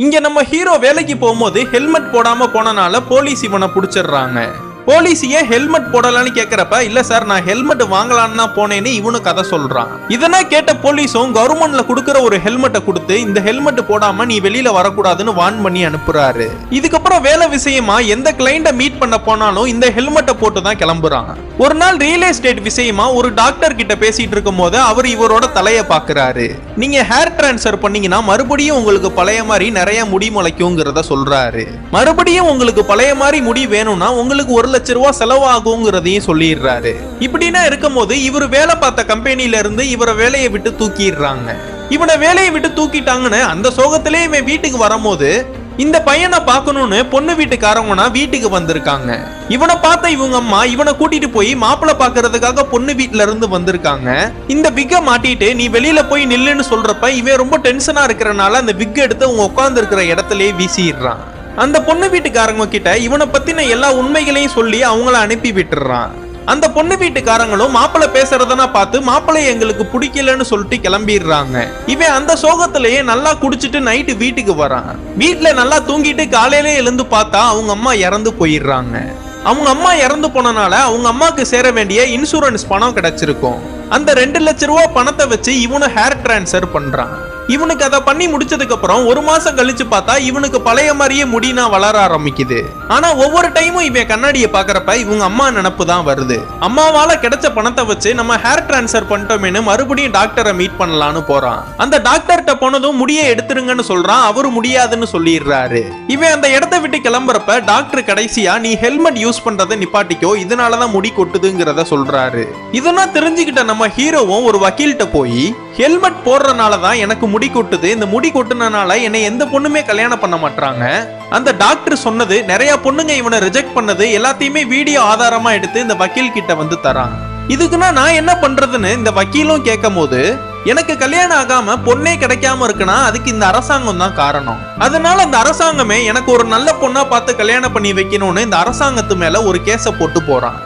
இங்க நம்ம ஹீரோ வேலைக்கு போகும்போது ஹெல்மெட் போடாம போனனால போலீஸ் இவனை புடிச்சிடுறாங்க. போலீஸ் ஏன் ஹெல்மெட் போடலான்னு கேக்குறப்ப இல்ல சார் நான் ஹெல்மெட் வாங்கலான்னு தான் போனேன்னு இவனு கதை சொல்றான். இதெல்லாம் கேட்ட போலீஸும் கவர்மெண்ட்ல குடுக்கிற ஒரு ஹெல்மெட்டை கொடுத்து இந்த ஹெல்மெட் போடாம நீ வெளியில வரக்கூடாதுன்னு வார்ன் பண்ணி அனுப்புறாரு. இதுக்கப்புறம் வேலை விஷயமா எந்த கிளைண்ட மீட் பண்ண போனாலும் இந்த ஹெல்மெட்டை போட்டு தான் கிளம்புறான். ஒரு நாள் ரியல் எஸ்டேட் விஷயமா ஒரு டாக்டர் கிட்ட பேசிட்டு இருக்கும் போது அவர் இவரோட தலைய பாக்குறாரு. நீங்க ஹேர் டிரான்ஸ்ஃபர் பண்ணீங்கன்னா மறுபடியும் உங்களுக்கு பழைய மாதிரி நிறைய முடி முளைக்கும்ங்கிறத சொல்றாரு. மறுபடியும் உங்களுக்கு பழைய மாதிரி முடி வேணும்னா உங்களுக்கு 1 லட்சம் ரூபாய் செலவாகுங்கிறதையும் சொல்லிடுறாரு. இப்படின்னா இருக்கும் போது இவர் வேலை பார்த்த கம்பெனில இருந்து இவரை வேலையை விட்டு தூக்கிடுறாங்க. இவனை வேலையை விட்டு தூக்கிட்டாங்கன்னு அந்த சோகத்திலே இவன் வீட்டுக்கு வரும்போது இந்த பையனை பார்க்கணும்னு பொண்ணு வீட்டுக்காரவனா வீட்டுக்கு வந்திருக்காங்க. இவனை பார்த்த இவங்க அம்மா இவனை கூட்டிட்டு போய் மாப்பிள்ளை பாக்குறதுக்காக பொண்ணு வீட்டுல இருந்து வந்திருக்காங்க. இந்த விக்க மாட்டிட்டு நீ வெளியில போய் நில்லுன்னு சொல்றப்ப இவன் ரொம்ப டென்ஷனா இருக்கிறனால அந்த விக்க எடுத்து அவங்க உட்கார்ந்து இருக்கிற இடத்திலே வீசிடுறான். அந்த பொண்ணு வீட்டுக்காரங்க கிட்ட இவனை பத்தின எல்லா உண்மைகளையும் சொல்லி அவங்கள அனுப்பி விட்டுறான். அந்த பொண்ணு வீட்டுக்காரங்களும் மாப்பிள்ளை பேசுறதனா பார்த்து மாப்பிள்ளை எங்களுக்கு பிடிக்கலன்னு சொல்லிட்டு கிளம்பிடுறாங்க. இவன் அந்த சோகத்திலேயே நல்லா குடிச்சிட்டு நைட்டு வீட்டுக்கு வரான். வீட்டுல நல்லா தூங்கிட்டு காலையில எழுந்து பார்த்தா அவங்க அம்மா இறந்து போயிடுறாங்க. அவங்க அம்மா இறந்து போனனால அவங்க அம்மாக்கு சேர வேண்டிய இன்சூரன்ஸ் பணம் கிடைச்சிருக்கும். அந்த 2 லட்சம் ரூபாய் பணத்தை வச்சு இவனு ஹேர் டிரான்ஸ்ஃபர் பண்றான். இவனுக்கு அதை பண்ணி முடிச்சதுக்கு அப்புறம் 1 மாசம் கழிச்சு பார்த்தா இவனுக்கு பழைய மாதிரியே முடினா வளர ஆரம்பிக்குது. ஆனா ஒவ்வொரு டைமும் இவன் கண்ணாடியை பாக்குறப்ப இவங்க அம்மா நினப்பு தான் வருது. அம்மாவால கிடைச்ச பணத்தை வச்சு நம்ம ஹேர் டிரான்ஸ்ஃபர் பண்ணிட்டோமேனு மறுபடியும் டாக்டரை மீட் பண்ணலான்னு போறான். அந்த டாக்டர்கிட்ட போனதும் முடியை எடுத்துருங்கன்னு சொல்றான். அவரு முடியாதுன்னு சொல்லிடுறாரு. இவன் அந்த இடத்தை விட்டு கிளம்புறப்ப டாக்டர் கடைசியா நீ ஹெல்மெட் யூஸ் பண்றதை நிப்பாட்டிக்கோ, இதனாலதான் முடி கொட்டுதுங்கிறத சொல்றாரு. இதெல்லாம் தெரிஞ்சுக்கிட்ட நம்ம ஹீரோவும் ஒரு வக்கீல்கிட்ட போய் ஹெல்மெட் போடுறதுனாலதான் எனக்கு முடி கொட்டுது, இந்த முடி கொட்டுனால என்னை எந்த பொண்ணுமே கல்யாணம் பண்ண மாட்டாங்க. அந்த டாக்டர் சொன்னது நிறைய பொண்ணுங்க இவனை ரிஜெக்ட் பண்ணது எல்லாத்தையுமே வீடியோ ஆதாரமா எடுத்து இந்த வக்கீல் கிட்ட வந்து தரான். இதுக்குன்னா நான் என்ன பண்றதுன்னு இந்த வக்கீலும் கேட்கும் போது எனக்கு கல்யாணம் ஆகாம பொண்ணே கிடைக்காம இருக்குன்னா அதுக்கு இந்த அரசாங்கம் தான் காரணம். அதனால அந்த அரசாங்கமே எனக்கு ஒரு நல்ல பொண்ணா பார்த்து கல்யாணம் பண்ணி வைக்கணும்னு இந்த அரசாங்கத்து மேல ஒரு கேஸ போட்டு போறான்.